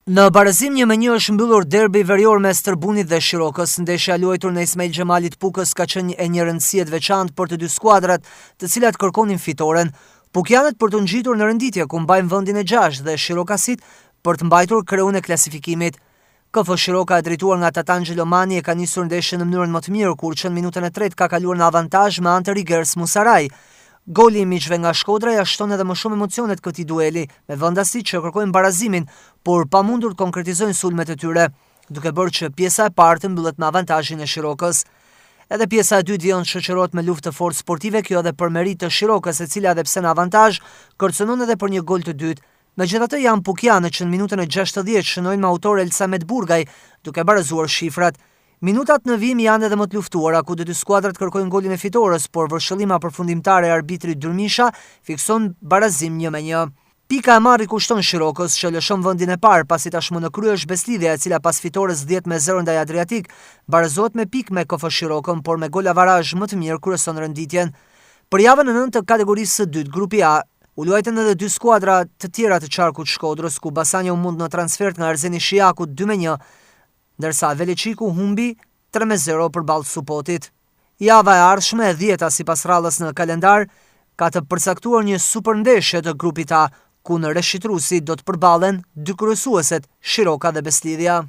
Në barazim 1-1 është mbyllur derbi verior mes Tërbunit dhe Shirokës. Ndeshja luajtur në Ismail Xhamalit Pukës ka qenë e një rëndësie të veçantë për të dy skuadrat, të cilat kërkonin fitoren. Pukianët për të ngjitur në renditje ku mbajnë vendin e 6 dhe Shirokasit për të mbajtur kreun e klasifikimit. KF Shiroka e drejtuar nga Tatangelo Mani e ka nisur ndeshjen në mënyrën më të mirë kur që në minutën e 3 ka kaluar në avantazh me anë të Rigers Musaraj. Goli i miqve nga Shkodra ja shton edhe më shumë emocionet këtij dueli, me vendasit që kërkojnë barazimin, por pa mundur të konkretizojnë sulmet e tyre, duke bërë që pjesa e parë të mbyllet me avantazhin e Shirokës. Edhe pjesa e dytë vjen shoqërohet me luftë të fortë sportive, kjo edhe për merit të Shirokës, e cila edhe pse në avantazh kërcënon edhe për një gol të dytë. Megjithatë janë pukianët që në minutën e 60 shënojnë me autor Elsamet Burgaj, duke barazuar shifrat. Minutat në vim janë edhe më të luftuara, ku dy skuadrat kërkojnë golin e fitores, por vërshëllima përfundimtare e arbitrit Durmisha fikson barazim 1-1. Pika e marrë i kushton Shirokës, që lëshon vendin e parë pasi tashmë në krye është Beslidhja, e cila pas fitores 10-0 ndaj Adriatik barazohet me pikë me KF Shirokën, por me gol avarazh më të mirë kryeson renditjen. Për javën e 9 të kategorisë së dytë, grupi A, u luajtën edhe dy skuadra të tjera të qarkut Shkodrës, ku Basanja u mund në transfert nga Erzeni Shiaku 2-1, ndërsa Veleqiku humbi 3-0 përballë Supotit. Java e ardhshme e 10-ta sipas rradhës në kalendar ka të përcaktuar një super ndeshje të grupit A, ku në reshitruesi do të përballen dy kryesueset Shiroka dhe Beslidhja.